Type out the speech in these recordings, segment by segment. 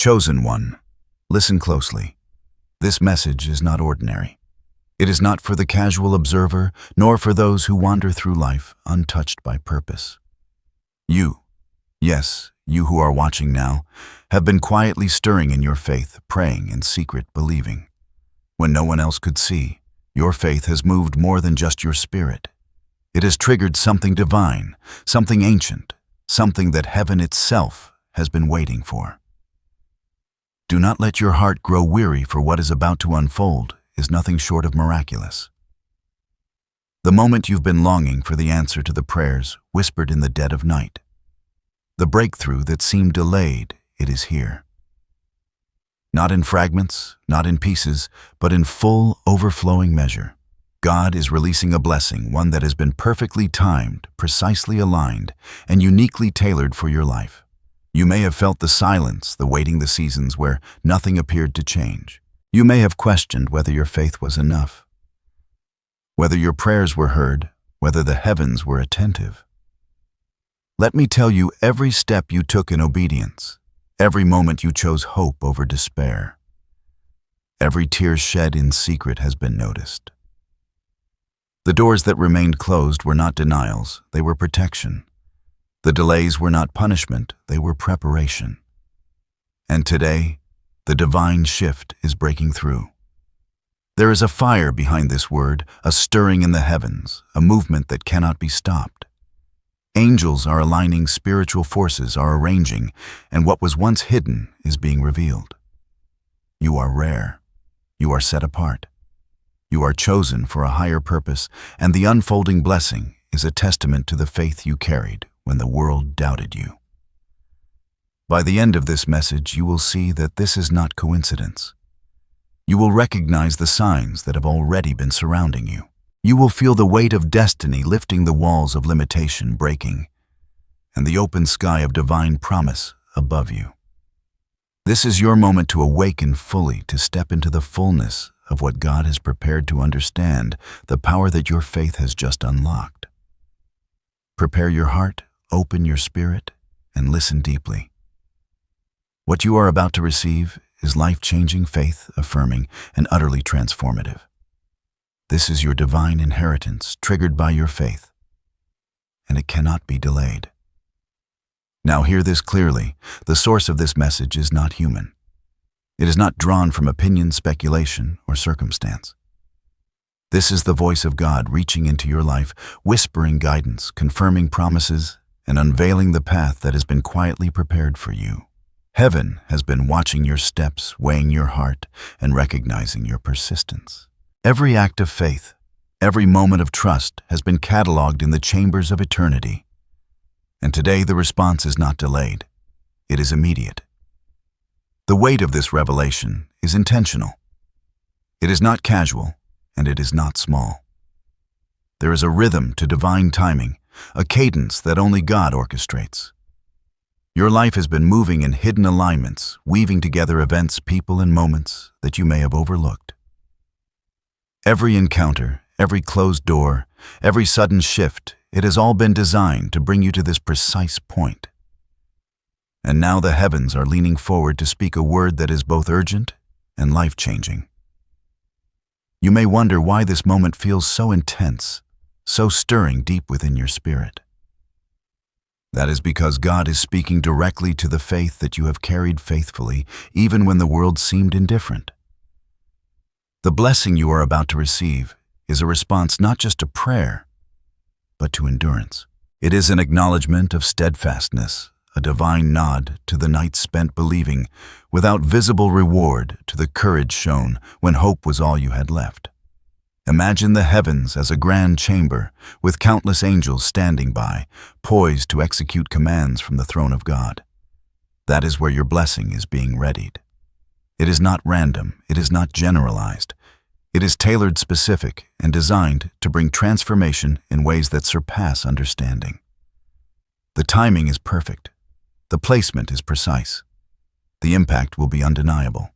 Chosen one, listen closely. This message is not ordinary. It is not for the casual observer, nor for those who wander through life untouched by purpose. You, yes, you who are watching now, have been quietly stirring in your faith, praying in secret, believing. When no one else could see, your faith has moved more than just your spirit. It has triggered something divine, something ancient, something that heaven itself has been waiting for. Do not let your heart grow weary, for what is about to unfold is nothing short of miraculous. The moment you've been longing for the answer to the prayers whispered in the dead of night. The breakthrough that seemed delayed, it is here. Not in fragments, not in pieces, but in full, overflowing measure. God is releasing a blessing, one that has been perfectly timed, precisely aligned, and uniquely tailored for your life. You may have felt the silence, the waiting, the seasons where nothing appeared to change. You may have questioned whether your faith was enough, whether your prayers were heard, whether the heavens were attentive. Let me tell you, every step you took in obedience, every moment you chose hope over despair, every tear shed in secret has been noticed. The doors that remained closed were not denials, they were protection. The delays were not punishment, they were preparation. And today, the divine shift is breaking through. There is a fire behind this word, a stirring in the heavens, a movement that cannot be stopped. Angels are aligning, spiritual forces are arranging, and what was once hidden is being revealed. You are rare. You are set apart. You are chosen for a higher purpose, and the unfolding blessing is a testament to the faith you carried when the world doubted you. By the end of this message, you will see that this is not coincidence. You will recognize the signs that have already been surrounding you. You will feel the weight of destiny lifting, the walls of limitation breaking, and the open sky of divine promise above you. This is your moment to awaken fully, to step into the fullness of what God has prepared, to understand the power that your faith has just unlocked. Prepare your heart, open your spirit, and listen deeply. What you are about to receive is life-changing, faith-affirming, and utterly transformative. This is your divine inheritance, triggered by your faith, and it cannot be delayed. Now hear this clearly. The source of this message is not human. It is not drawn from opinion, speculation, or circumstance. This is the voice of God reaching into your life, whispering guidance, confirming promises, and unveiling the path that has been quietly prepared for you. Heaven has been watching your steps, weighing your heart, and recognizing your persistence. Every act of faith, every moment of trust has been cataloged in the chambers of eternity. And today the response is not delayed. It is immediate. The weight of this revelation is intentional. It is not casual, and it is not small. There is a rhythm to divine timing, a cadence that only God orchestrates. Your life has been moving in hidden alignments, weaving together events, people, and moments that you may have overlooked. Every encounter, every closed door, every sudden shift, it has all been designed to bring you to this precise point. And now the heavens are leaning forward to speak a word that is both urgent and life-changing. You may wonder why this moment feels so intense, so stirring deep within your spirit. That is because God is speaking directly to the faith that you have carried faithfully, even when the world seemed indifferent. The blessing you are about to receive is a response not just to prayer, but to endurance. It is an acknowledgement of steadfastness, a divine nod to the night spent believing, without visible reward to the courage shown when hope was all you had left. Imagine the heavens as a grand chamber with countless angels standing by, poised to execute commands from the throne of God. That is where your blessing is being readied. It is not random, it is not generalized. It is tailored, specific, and designed to bring transformation in ways that surpass understanding. The timing is perfect. The placement is precise. The impact will be undeniable.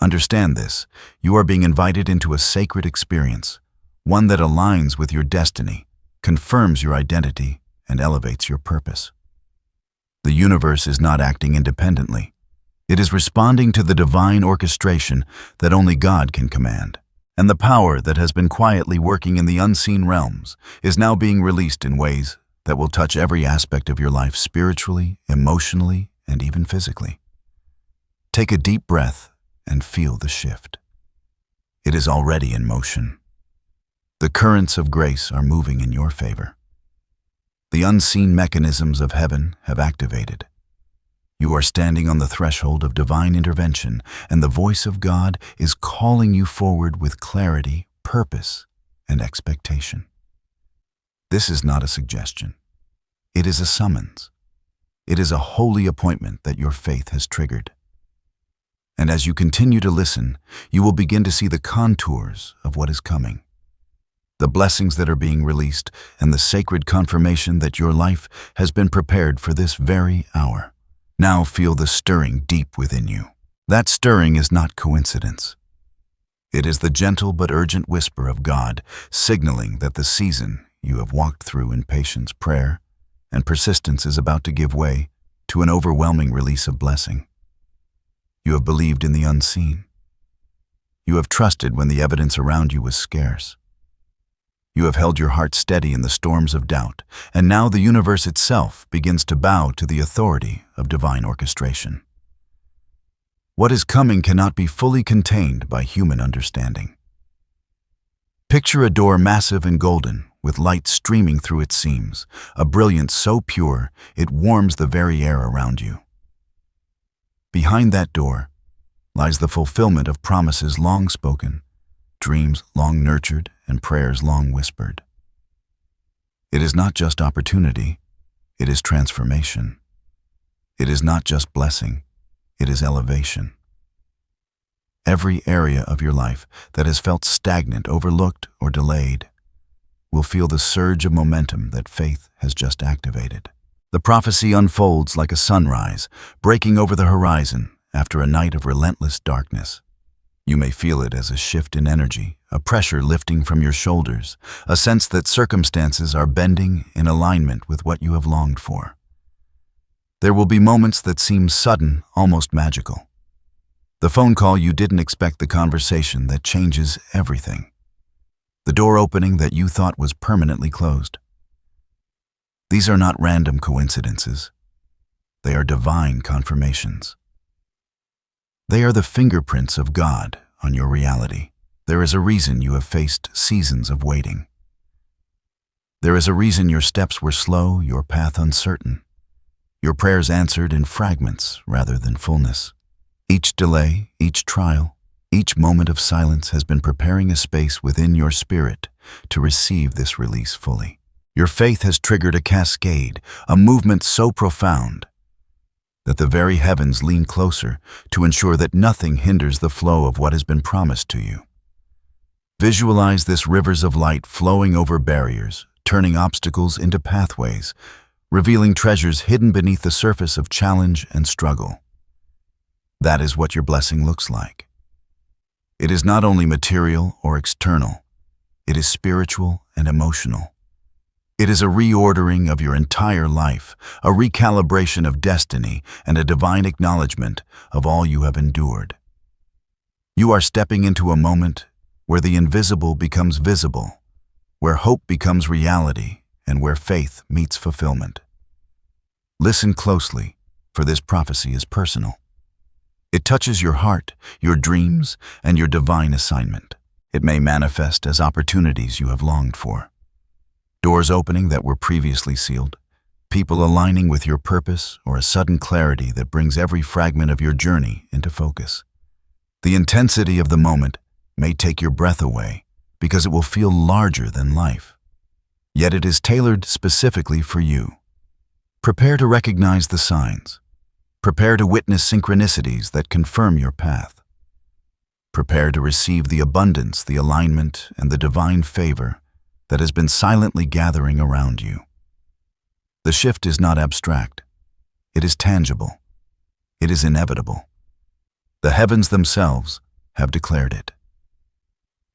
Understand this. You are being invited into a sacred experience, one that aligns with your destiny, confirms your identity, and elevates your purpose. The universe is not acting independently. It is responding to the divine orchestration that only God can command. And the power that has been quietly working in the unseen realms is now being released in ways that will touch every aspect of your life spiritually, emotionally, and even physically. Take a deep breath and feel the shift. It is already in motion. The currents of grace are moving in your favor. The unseen mechanisms of heaven have activated. You are standing on the threshold of divine intervention, and the voice of God is calling you forward with clarity, purpose, and expectation. This is not a suggestion. It is a summons. It is a holy appointment that your faith has triggered. And as you continue to listen, you will begin to see the contours of what is coming. The blessings that are being released, and the sacred confirmation that your life has been prepared for this very hour. Now feel the stirring deep within you. That stirring is not coincidence. It is the gentle but urgent whisper of God, signaling that the season you have walked through in patience, prayer, and persistence is about to give way to an overwhelming release of blessing. You have believed in the unseen. You have trusted when the evidence around you was scarce. You have held your heart steady in the storms of doubt, and now the universe itself begins to bow to the authority of divine orchestration. What is coming cannot be fully contained by human understanding. Picture a door massive and golden, with light streaming through its seams, a brilliance so pure it warms the very air around you. Behind that door lies the fulfillment of promises long spoken, dreams long nurtured, and prayers long whispered. It is not just opportunity, it is transformation. It is not just blessing, it is elevation. Every area of your life that has felt stagnant, overlooked, or delayed will feel the surge of momentum that faith has just activated. The prophecy unfolds like a sunrise, breaking over the horizon after a night of relentless darkness. You may feel it as a shift in energy, a pressure lifting from your shoulders, a sense that circumstances are bending in alignment with what you have longed for. There will be moments that seem sudden, almost magical. The phone call you didn't expect, the conversation that changes everything. The door opening that you thought was permanently closed. These are not random coincidences. They are divine confirmations. They are the fingerprints of God on your reality. There is a reason you have faced seasons of waiting. There is a reason your steps were slow, your path uncertain. Your prayers answered in fragments rather than fullness. Each delay, each trial, each moment of silence has been preparing a space within your spirit to receive this release fully. Your faith has triggered a cascade, a movement so profound that the very heavens lean closer to ensure that nothing hinders the flow of what has been promised to you. Visualize this rivers of light flowing over barriers, turning obstacles into pathways, revealing treasures hidden beneath the surface of challenge and struggle. That is what your blessing looks like. It is not only material or external, it is spiritual and emotional. It is a reordering of your entire life, a recalibration of destiny, and a divine acknowledgement of all you have endured. You are stepping into a moment where the invisible becomes visible, where hope becomes reality, and where faith meets fulfillment. Listen closely, for this prophecy is personal. It touches your heart, your dreams, and your divine assignment. It may manifest as opportunities you have longed for. Doors opening that were previously sealed, people aligning with your purpose, or a sudden clarity that brings every fragment of your journey into focus. The intensity of the moment may take your breath away because it will feel larger than life. Yet it is tailored specifically for you. Prepare to recognize the signs. Prepare to witness synchronicities that confirm your path. Prepare to receive the abundance, the alignment, and the divine favor that has been silently gathering around you. The shift is not abstract. It is tangible. It is inevitable. The heavens themselves have declared it.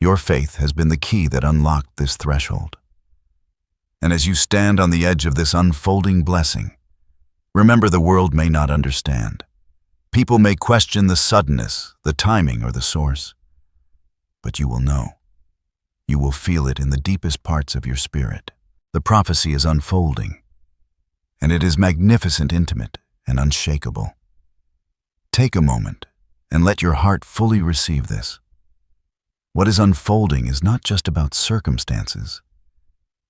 Your faith has been the key that unlocked this threshold. And as you stand on the edge of this unfolding blessing, remember the world may not understand. People may question the suddenness, the timing, or the source. But you will know. You will feel it in the deepest parts of your spirit. The prophecy is unfolding, and it is magnificent, intimate, and unshakable. Take a moment and let your heart fully receive this. What is unfolding is not just about circumstances.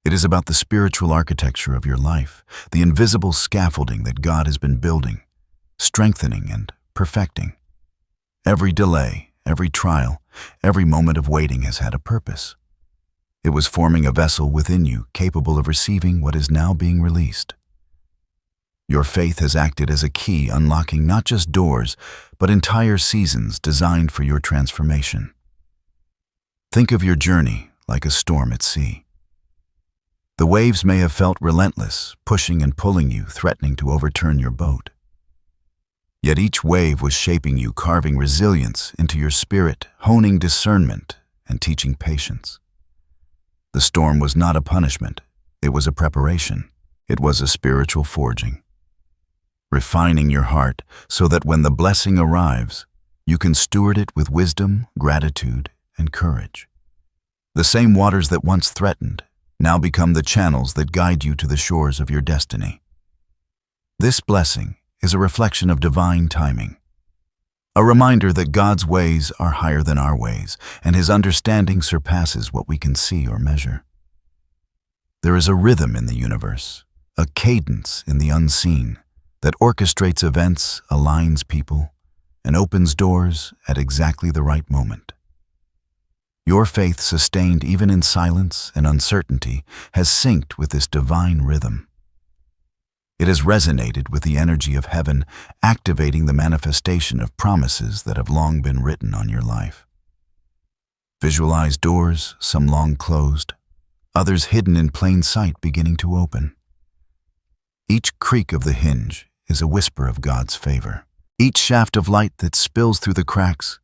It is about the spiritual architecture of your life, the invisible scaffolding that God has been building, strengthening, and perfecting. Every delay, every trial, every moment of waiting has had a purpose. It was forming a vessel within you capable of receiving what is now being released. Your faith has acted as a key unlocking not just doors, but entire seasons designed for your transformation. Think of your journey like a storm at sea. The waves may have felt relentless, pushing and pulling you, threatening to overturn your boat. Yet each wave was shaping you, carving resilience into your spirit, honing discernment, and teaching patience. The storm was not a punishment, it was a preparation. It was a spiritual forging, refining your heart so that when the blessing arrives, you can steward it with wisdom, gratitude, and courage. The same waters that once threatened now become the channels that guide you to the shores of your destiny. This blessing is a reflection of divine timing, a reminder that God's ways are higher than our ways, and His understanding surpasses what we can see or measure. There is a rhythm in the universe, a cadence in the unseen, that orchestrates events, aligns people, and opens doors at exactly the right moment. Your faith, sustained even in silence and uncertainty, has synced with this divine rhythm. It has resonated with the energy of heaven, activating the manifestation of promises that have long been written on your life. Visualize doors, some long closed, others hidden in plain sight beginning to open. Each creak of the hinge is a whisper of God's favor. Each shaft of light that spills through the cracks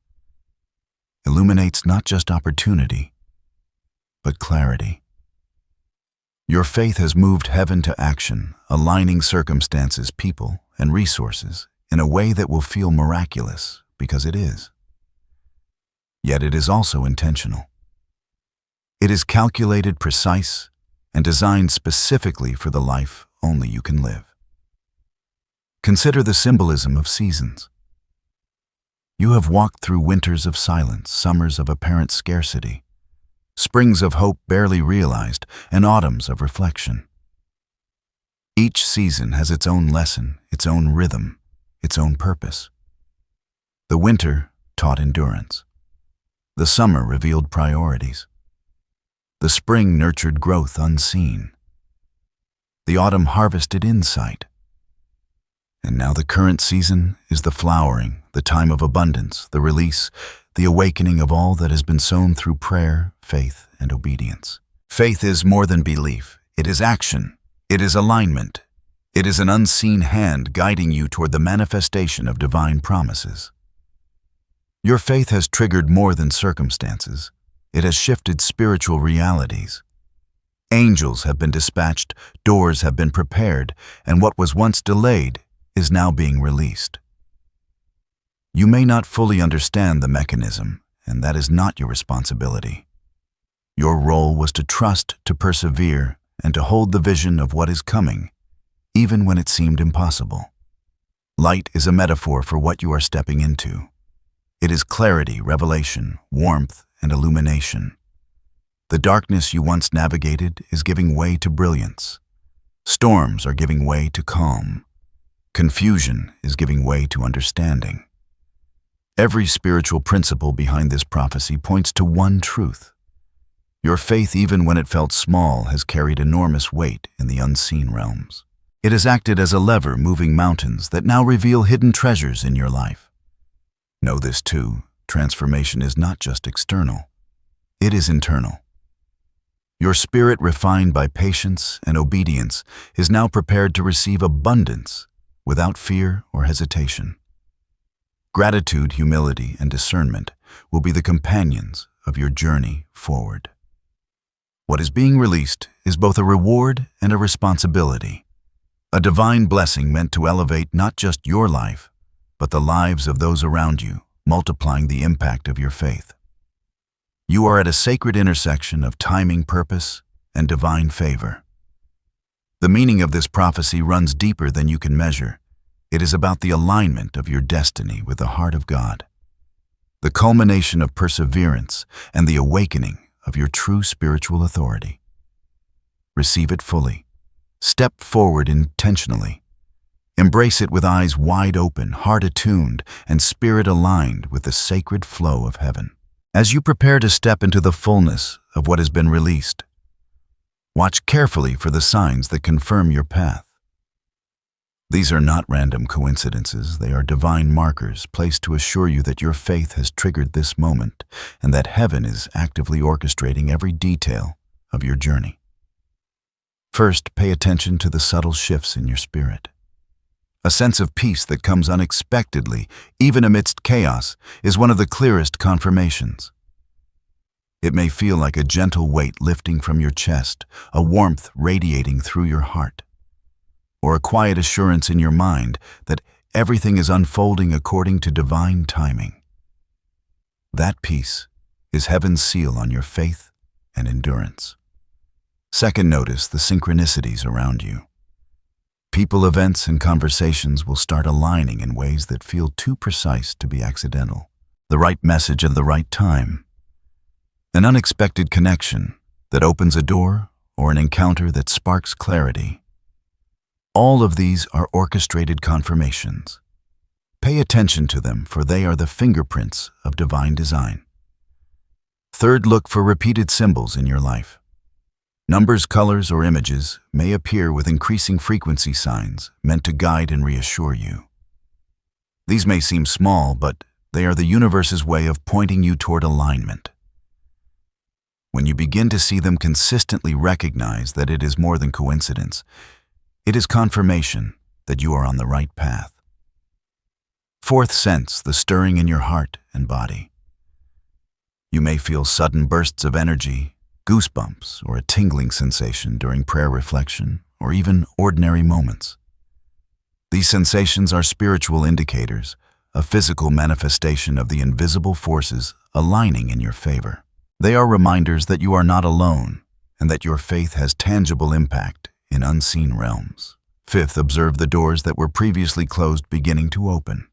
illuminates not just opportunity, but clarity. Your faith has moved heaven to action, aligning circumstances, people, and resources in a way that will feel miraculous because it is. Yet it is also intentional. It is calculated, precise, and designed specifically for the life only you can live. Consider the symbolism of seasons. You have walked through winters of silence, summers of apparent scarcity, springs of hope barely realized, and autumns of reflection. Each season has its own lesson, its own rhythm, its own purpose. The winter taught endurance. The summer revealed priorities. The spring nurtured growth unseen. The autumn harvested insight. And now the current season is the flowering, the time of abundance, the release, the awakening of all that has been sown through prayer, faith, and obedience. Faith is more than belief. It is action. It is alignment. It is an unseen hand guiding you toward the manifestation of divine promises. Your faith has triggered more than circumstances. It has shifted spiritual realities. Angels have been dispatched, doors have been prepared, and what was once delayed is now being released. You may not fully understand the mechanism, and that is not your responsibility. Your role was to trust, to persevere, and to hold the vision of what is coming, even when it seemed impossible. Light is a metaphor for what you are stepping into. It is clarity, revelation, warmth, and illumination. The darkness you once navigated is giving way to brilliance. Storms are giving way to calm. Confusion is giving way to understanding. Every spiritual principle behind this prophecy points to one truth. Your faith, even when it felt small, has carried enormous weight in the unseen realms. It has acted as a lever moving mountains that now reveal hidden treasures in your life. Know this too, transformation is not just external. It is internal. Your spirit, refined by patience and obedience, is now prepared to receive abundance without fear or hesitation. Gratitude, humility, and discernment will be the companions of your journey forward. What is being released is both a reward and a responsibility, a divine blessing meant to elevate not just your life, but the lives of those around you, multiplying the impact of your faith. You are at a sacred intersection of timing, purpose, and divine favor. The meaning of this prophecy runs deeper than you can measure. It is about the alignment of your destiny with the heart of God, the culmination of perseverance, and the awakening of your true spiritual authority. Receive it fully. Step forward intentionally. Embrace it with eyes wide open, heart attuned, and spirit aligned with the sacred flow of heaven. As you prepare to step into the fullness of what has been released, watch carefully for the signs that confirm your path. These are not random coincidences. They are divine markers placed to assure you that your faith has triggered this moment and that heaven is actively orchestrating every detail of your journey. First, pay attention to the subtle shifts in your spirit. A sense of peace that comes unexpectedly, even amidst chaos, is one of the clearest confirmations. It may feel like a gentle weight lifting from your chest, a warmth radiating through your heart, or a quiet assurance in your mind that everything is unfolding according to divine timing. That peace is heaven's seal on your faith and endurance. Second, notice the synchronicities around you. People, events, and conversations will start aligning in ways that feel too precise to be accidental. The right message at the right time. An unexpected connection that opens a door, or an encounter that sparks clarity. All of these are orchestrated confirmations. Pay attention to them, for they are the fingerprints of divine design. Third, look for repeated symbols in your life. Numbers, colors, or images may appear with increasing frequency, signs meant to guide and reassure you. These may seem small, but they are the universe's way of pointing you toward alignment. When you begin to see them consistently, recognize that it is more than coincidence. It is confirmation that you are on the right path. Fourth, sense the stirring in your heart and body. You may feel sudden bursts of energy, goosebumps, or a tingling sensation during prayer, reflection, or even ordinary moments. These sensations are spiritual indicators, a physical manifestation of the invisible forces aligning in your favor. They are reminders that you are not alone and that your faith has tangible impact in unseen realms. Fifth, observe the doors that were previously closed beginning to open.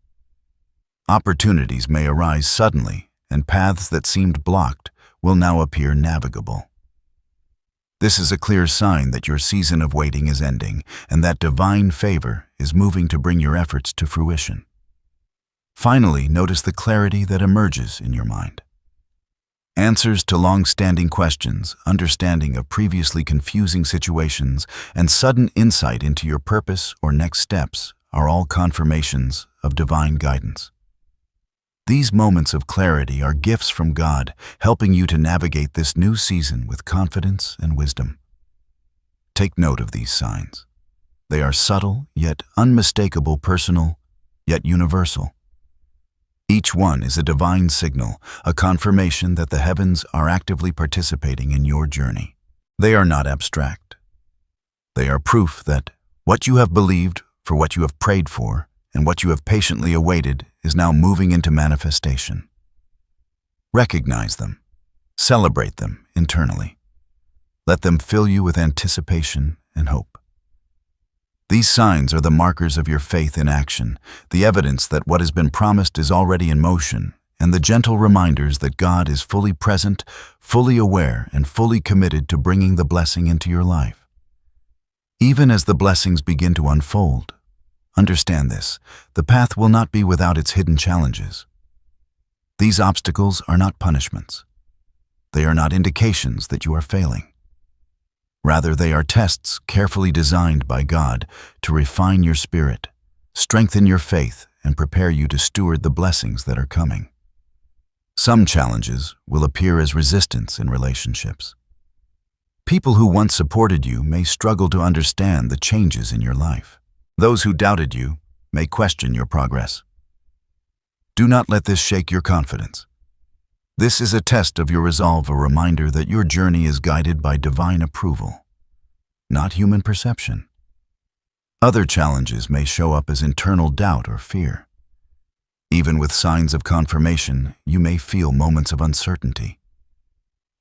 Opportunities may arise suddenly, and paths that seemed blocked will now appear navigable. This is a clear sign that your season of waiting is ending and that divine favor is moving to bring your efforts to fruition. Finally, notice the clarity that emerges in your mind. Answers to long-standing questions, understanding of previously confusing situations, and sudden insight into your purpose or next steps are all confirmations of divine guidance. These moments of clarity are gifts from God, helping you to navigate this new season with confidence and wisdom. Take note of these signs. They are subtle, yet unmistakable, personal, yet universal. Each one is a divine signal, a confirmation that the heavens are actively participating in your journey. They are not abstract. They are proof that what you have believed, for what you have prayed for, and what you have patiently awaited is now moving into manifestation. Recognize them. Celebrate them internally. Let them fill you with anticipation and hope. These signs are the markers of your faith in action, the evidence that what has been promised is already in motion, and the gentle reminders that God is fully present, fully aware, and fully committed to bringing the blessing into your life. Even as the blessings begin to unfold, understand this: the path will not be without its hidden challenges. These obstacles are not punishments. They are not indications that you are failing. Rather, they are tests carefully designed by God to refine your spirit, strengthen your faith, and prepare you to steward the blessings that are coming. Some challenges will appear as resistance in relationships. People who once supported you may struggle to understand the changes in your life. Those who doubted you may question your progress. Do not let this shake your confidence. This is a test of your resolve, a reminder that your journey is guided by divine approval, not human perception. Other challenges may show up as internal doubt or fear. Even with signs of confirmation, you may feel moments of uncertainty.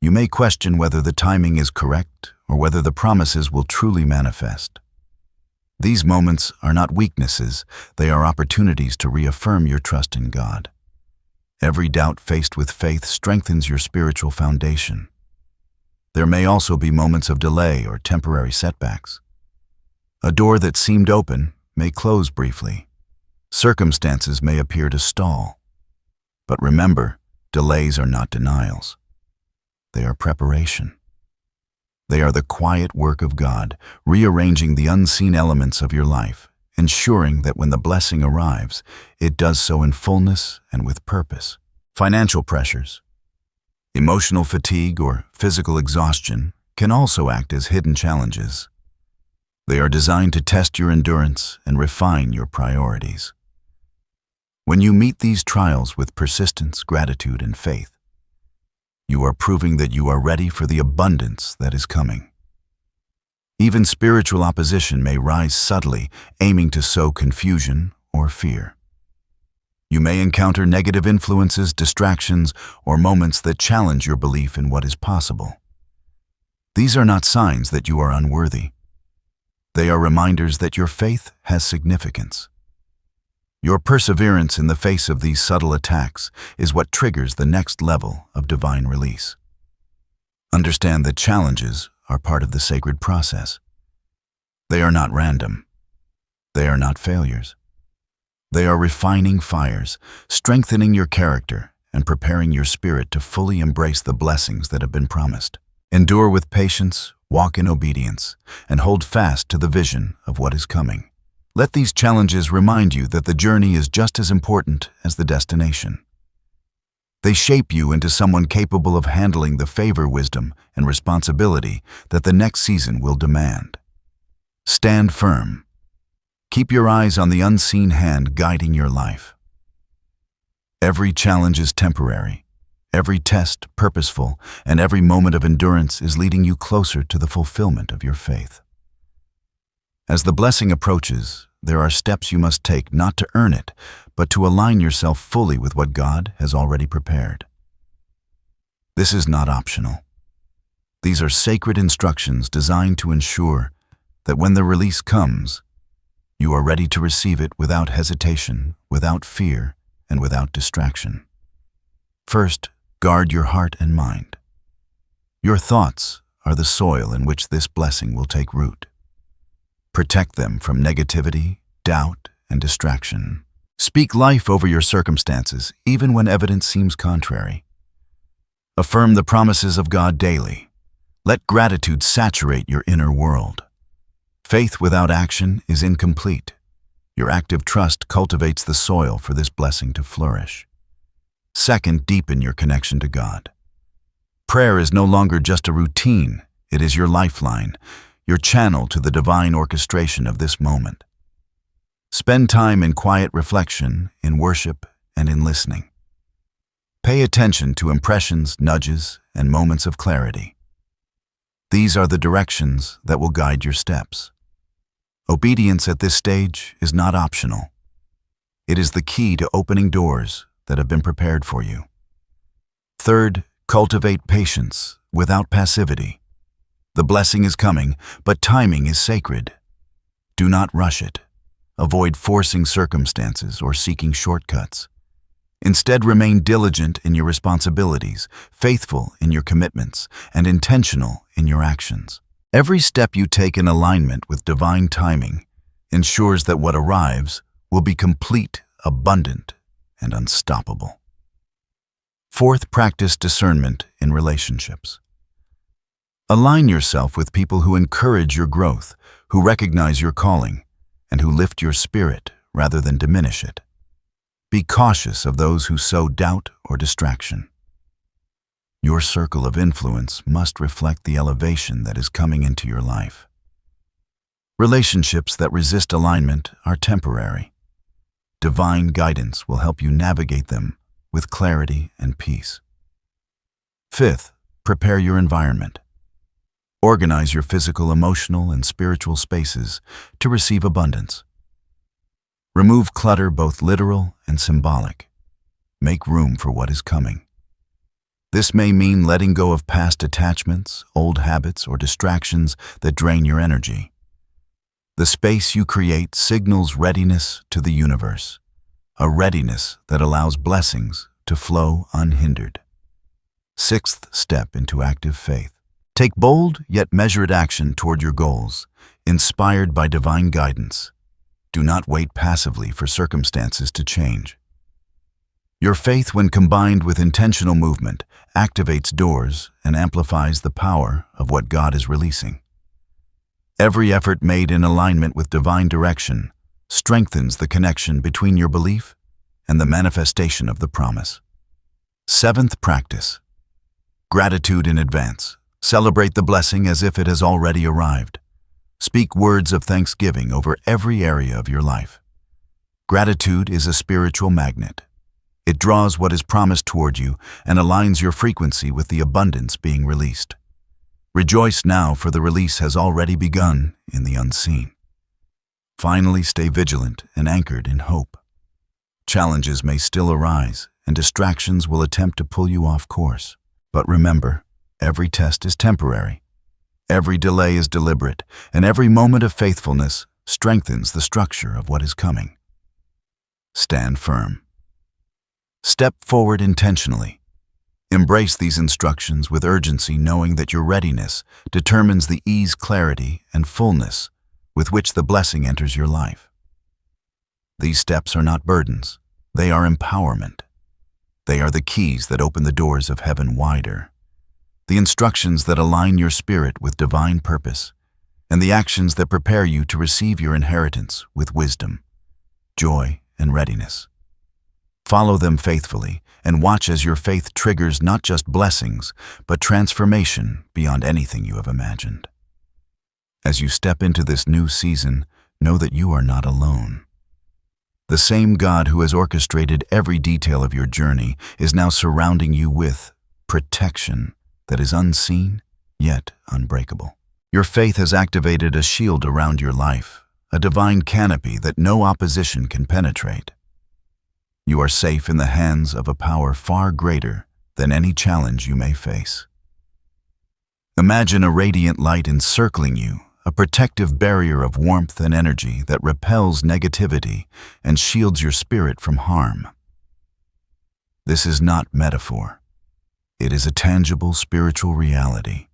You may question whether the timing is correct or whether the promises will truly manifest. These moments are not weaknesses, they are opportunities to reaffirm your trust in God. Every doubt faced with faith strengthens your spiritual foundation. There may also be moments of delay or temporary setbacks. A door that seemed open may close briefly. Circumstances may appear to stall. But remember, delays are not denials. They are preparation. They are the quiet work of God, rearranging the unseen elements of your life, ensuring that when the blessing arrives, it does so in fullness and with purpose. Financial pressures, emotional fatigue, or physical exhaustion can also act as hidden challenges. They are designed to test your endurance and refine your priorities. When you meet these trials with persistence, gratitude, and faith, you are proving that you are ready for the abundance that is coming. Even spiritual opposition may rise subtly, aiming to sow confusion or fear. You may encounter negative influences, distractions, or moments that challenge your belief in what is possible. These are not signs that you are unworthy. They are reminders that your faith has significance. Your perseverance in the face of these subtle attacks is what triggers the next level of divine release. Understand that challenges are part of the sacred process. They are not random. They are not failures. They are refining fires, strengthening your character and preparing your spirit to fully embrace the blessings that have been promised. Endure with patience, walk in obedience, and hold fast to the vision of what is coming. Let these challenges remind you that the journey is just as important as the destination. They shape you into someone capable of handling the favor, wisdom, and responsibility that the next season will demand. Stand firm. Keep your eyes on the unseen hand guiding your life. Every challenge is temporary, every test purposeful, and every moment of endurance is leading you closer to the fulfillment of your faith. As the blessing approaches, there are steps you must take not to earn it, but to align yourself fully with what God has already prepared. This is not optional. These are sacred instructions designed to ensure that when the release comes, you are ready to receive it without hesitation, without fear, and without distraction. First, guard your heart and mind. Your thoughts are the soil in which this blessing will take root. Protect them from negativity, doubt, and distraction. Speak life over your circumstances, even when evidence seems contrary. Affirm the promises of God daily. Let gratitude saturate your inner world. Faith without action is incomplete. Your active trust cultivates the soil for this blessing to flourish. Second, deepen your connection to God. Prayer is no longer just a routine, it is your lifeline, your channel to the divine orchestration of this moment. Spend time in quiet reflection, in worship, and in listening. Pay attention to impressions, nudges, and moments of clarity. These are the directions that will guide your steps. Obedience at this stage is not optional. It is the key to opening doors that have been prepared for you. Third, cultivate patience without passivity. The blessing is coming, but timing is sacred. Do not rush it. Avoid forcing circumstances or seeking shortcuts. Instead, remain diligent in your responsibilities, faithful in your commitments, and intentional in your actions. Every step you take in alignment with divine timing ensures that what arrives will be complete, abundant, and unstoppable. Fourth, practice discernment in relationships. Align yourself with people who encourage your growth, who recognize your calling, and who lift your spirit rather than diminish it. Be cautious of those who sow doubt or distraction. Your circle of influence must reflect the elevation that is coming into your life. Relationships that resist alignment are temporary. Divine guidance will help you navigate them with clarity and peace. Fifth, prepare your environment. Organize your physical, emotional, and spiritual spaces to receive abundance. Remove clutter, both literal and symbolic. Make room for what is coming. This may mean letting go of past attachments, old habits, or distractions that drain your energy. The space you create signals readiness to the universe, a readiness that allows blessings to flow unhindered. Sixth step into active faith. Take bold yet measured action toward your goals, inspired by divine guidance. Do not wait passively for circumstances to change. Your faith, when combined with intentional movement, activates doors and amplifies the power of what God is releasing. Every effort made in alignment with divine direction strengthens the connection between your belief and the manifestation of the promise. Seventh practice. Gratitude in advance. Celebrate the blessing as if it has already arrived. Speak words of thanksgiving over every area of your life. Gratitude is a spiritual magnet. It draws what is promised toward you and aligns your frequency with the abundance being released. Rejoice now, for the release has already begun in the unseen. Finally, stay vigilant and anchored in hope. Challenges may still arise, and distractions will attempt to pull you off course. But remember, every test is temporary. Every delay is deliberate, and every moment of faithfulness strengthens the structure of what is coming. Stand firm. Step forward intentionally. Embrace these instructions with urgency, knowing that your readiness determines the ease, clarity, and fullness with which the blessing enters your life. These steps are not burdens. They are empowerment. They are the keys that open the doors of heaven wider, the instructions that align your spirit with divine purpose, and the actions that prepare you to receive your inheritance with wisdom, joy, and readiness. Follow them faithfully and watch as your faith triggers not just blessings, but transformation beyond anything you have imagined. As you step into this new season, know that you are not alone. The same God who has orchestrated every detail of your journey is now surrounding you with protection that is unseen yet unbreakable. Your faith has activated a shield around your life, a divine canopy that no opposition can penetrate. You are safe in the hands of a power far greater than any challenge you may face. Imagine a radiant light encircling you, a protective barrier of warmth and energy that repels negativity and shields your spirit from harm. This is not metaphor. It is a tangible spiritual reality.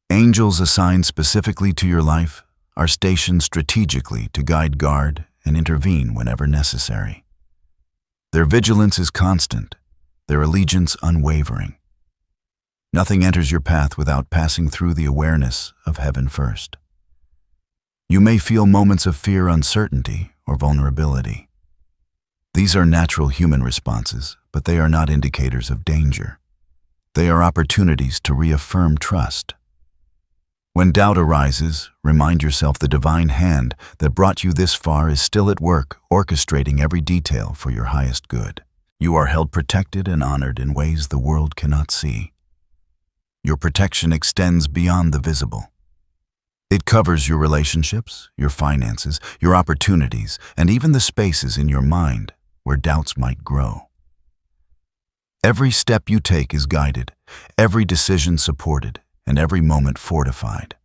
Angels assigned specifically to your life are stationed strategically to guide, guard, and intervene whenever necessary. Their vigilance is constant, their allegiance unwavering. Nothing enters your path without passing through the awareness of heaven first. You may feel moments of fear, uncertainty, or vulnerability. These are natural human responses, but they are not indicators of danger. They are opportunities to reaffirm trust. When doubt arises, remind yourself the divine hand that brought you this far is still at work, orchestrating every detail for your highest good. You are held protected and honored in ways the world cannot see. Your protection extends beyond the visible. It covers your relationships, your finances, your opportunities, and even the spaces in your mind where doubts might grow. Every step you take is guided, every decision supported, and every moment fortified.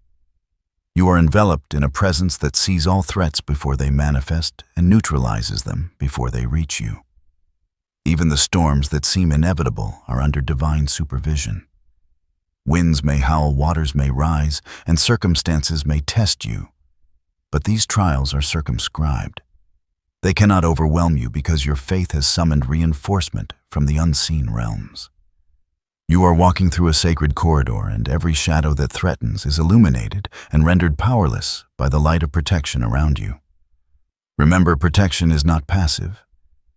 You are enveloped in a presence that sees all threats before they manifest and neutralizes them before they reach you. Even the storms that seem inevitable are under divine supervision. Winds may howl, waters may rise, and circumstances may test you, but these trials are circumscribed. They cannot overwhelm you because your faith has summoned reinforcement from the unseen realms. You are walking through a sacred corridor, and every shadow that threatens is illuminated and rendered powerless by the light of protection around you. Remember, protection is not passive.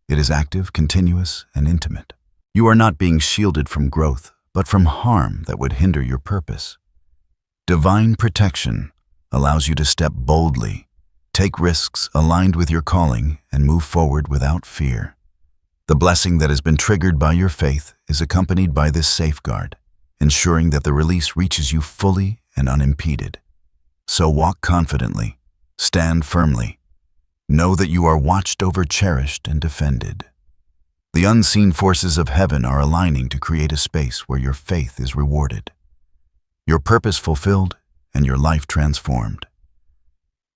It is active, continuous, and intimate. You are not being shielded from growth, but from harm that would hinder your purpose. Divine protection allows you to step boldly, take risks aligned with your calling, and move forward without fear. The blessing that has been triggered by your faith is accompanied by this safeguard, ensuring that the release reaches you fully and unimpeded. So walk confidently, stand firmly, Know that you are watched over, cherished, and defended. The unseen forces of heaven are aligning to create a space where your faith is rewarded, your purpose fulfilled, and your life transformed.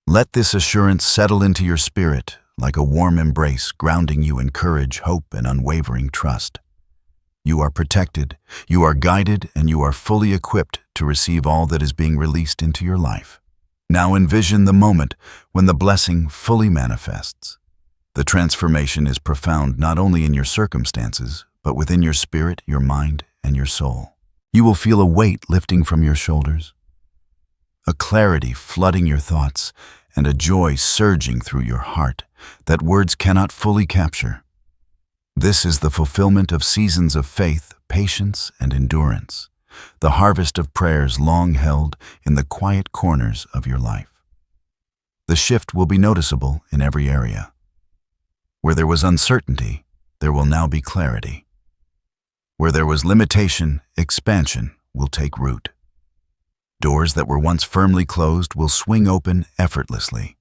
Let this assurance settle into your spirit like a warm embrace, grounding you in courage, hope, and unwavering trust. You are protected, you are guided, and you are fully equipped to receive all that is being released into your life. Now envision the moment when the blessing fully manifests. The transformation is profound not only in your circumstances, but within your spirit, your mind, and your soul. You will feel a weight lifting from your shoulders, a clarity flooding your thoughts, and a joy surging through your heart that words cannot fully capture. This is the fulfillment of seasons of faith, patience, and endurance, the harvest of prayers long held in the quiet corners of your life. The shift will be noticeable in every area. Where there was uncertainty, there will now be clarity. Where there was limitation, expansion will take root. Doors that were once firmly closed will swing open effortlessly.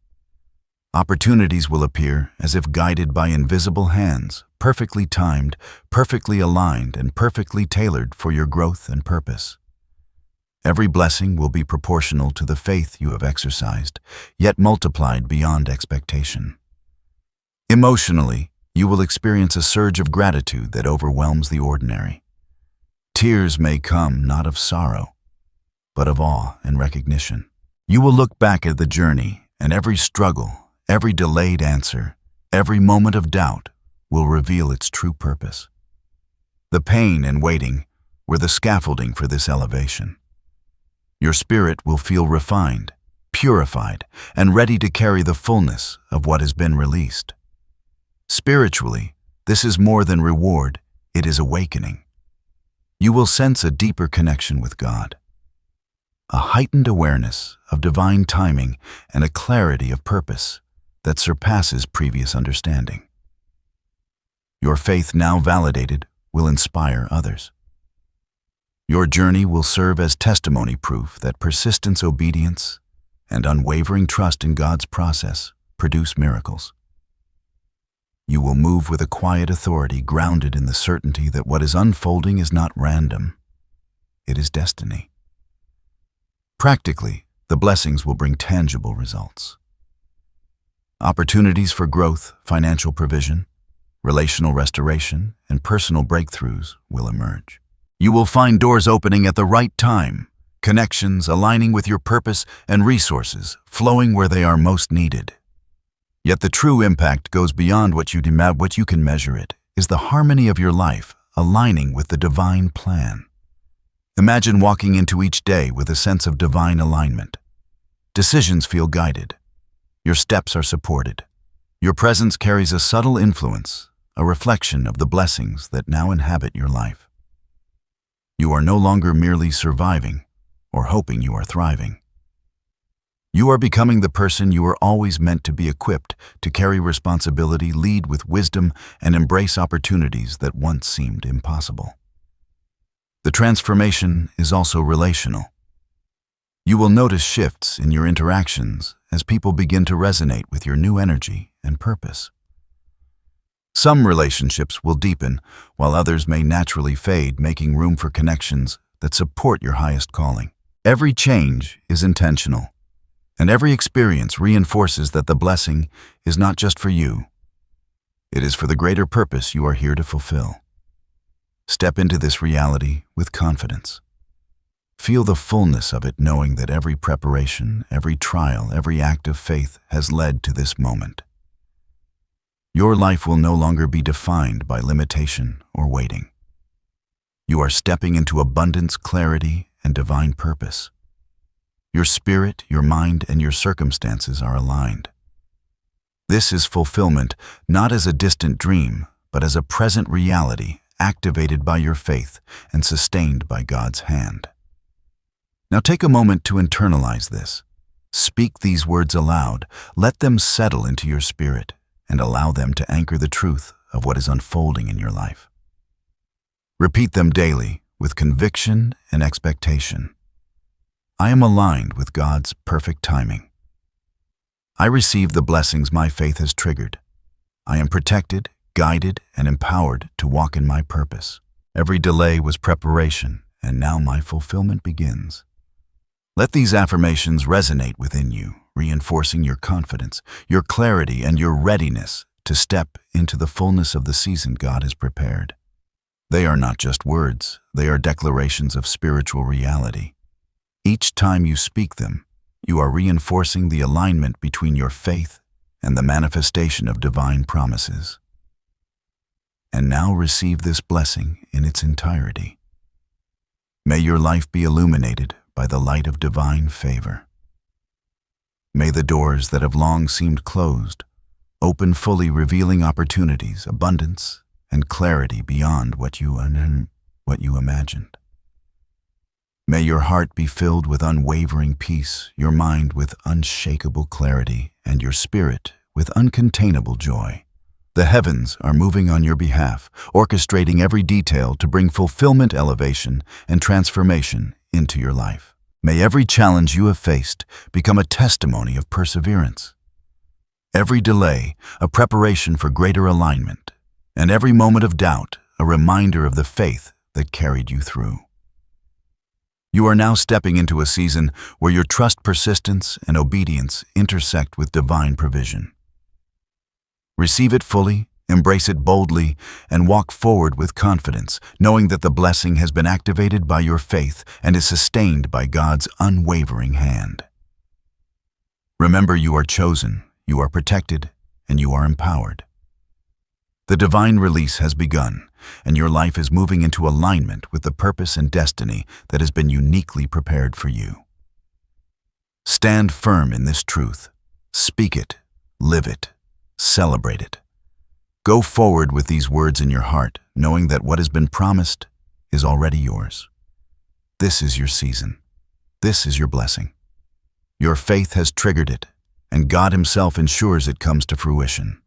Opportunities will appear as if guided by invisible hands, perfectly timed, perfectly aligned, and perfectly tailored for your growth and purpose. Every blessing will be proportional to the faith you have exercised, yet multiplied beyond expectation. Emotionally, you will experience a surge of gratitude that overwhelms the ordinary. Tears may come not of sorrow, but of awe and recognition. You will look back at the journey, and every struggle, every delayed answer, every moment of doubt will reveal its true purpose. The pain and waiting were the scaffolding for this elevation. Your spirit will feel refined, purified, and ready to carry the fullness of what has been released. Spiritually, this is more than reward, it is awakening. You will sense a deeper connection with God, a heightened awareness of divine timing, and a clarity of purpose that surpasses previous understanding. Your faith, now validated, will inspire others. Your journey will serve as testimony proof that persistence, obedience, and unwavering trust in God's process produce miracles. You will move with a quiet authority grounded in the certainty that what is unfolding is not random, it is destiny. Practically, the blessings will bring tangible results. Opportunities for growth, financial provision, relational restoration, and personal breakthroughs will emerge. You will find doors opening at the right time, connections aligning with your purpose, and resources flowing where they are most needed. Yet the true impact goes beyond what you can measure. It is the harmony of your life aligning with the divine plan. Imagine walking into each day with a sense of divine alignment. Decisions feel guided. Your steps are supported. Your presence carries a subtle influence, a reflection of the blessings that now inhabit your life. You are no longer merely surviving or hoping you are thriving. You are becoming the person you were always meant to be, equipped to carry responsibility, lead with wisdom, and embrace opportunities that once seemed impossible. The transformation is also relational. You will notice shifts in your interactions as people begin to resonate with your new energy and purpose. Some relationships will deepen, while others may naturally fade, making room for connections that support your highest calling. Every change is intentional, and every experience reinforces that the blessing is not just for you. It is for the greater purpose you are here to fulfill. Step into this reality with confidence. Feel the fullness of it, knowing that every preparation, every trial, every act of faith has led to this moment. Your life will no longer be defined by limitation or waiting. You are stepping into abundance, clarity, and divine purpose. Your spirit, your mind, and your circumstances are aligned. This is fulfillment, not as a distant dream, but as a present reality activated by your faith and sustained by God's hand. Now take a moment to internalize this. Speak these words aloud, let them settle into your spirit, and allow them to anchor the truth of what is unfolding in your life. Repeat them daily with conviction and expectation. I am aligned with God's perfect timing. I receive the blessings my faith has triggered. I am protected, guided, and empowered to walk in my purpose. Every delay was preparation, and now my fulfillment begins. Let these affirmations resonate within you, reinforcing your confidence, your clarity, and your readiness to step into the fullness of the season God has prepared. They are not just words, they are declarations of spiritual reality. Each time you speak them, you are reinforcing the alignment between your faith and the manifestation of divine promises. And now receive this blessing in its entirety. May your life be illuminated by the light of divine favor. May the doors that have long seemed closed open fully, revealing opportunities, abundance, and clarity beyond what you imagined. May your heart be filled with unwavering peace, your mind with unshakable clarity, and your spirit with uncontainable joy. The heavens are moving on your behalf, orchestrating every detail to bring fulfillment, elevation, and transformation into your life. May every challenge you have faced become a testimony of perseverance. Every delay, a preparation for greater alignment, and every moment of doubt, a reminder of the faith that carried you through. You are now stepping into a season where your trust, persistence, and obedience intersect with divine provision. Receive it fully, embrace it boldly, and walk forward with confidence, knowing that the blessing has been activated by your faith and is sustained by God's unwavering hand. Remember, you are chosen, you are protected, and you are empowered. The divine release has begun, and your life is moving into alignment with the purpose and destiny that has been uniquely prepared for you. Stand firm in this truth. Speak it, live it, celebrate it. Go forward with these words in your heart, knowing that what has been promised is already yours. This is your season. This is your blessing. Your faith has triggered it, and God Himself ensures it comes to fruition.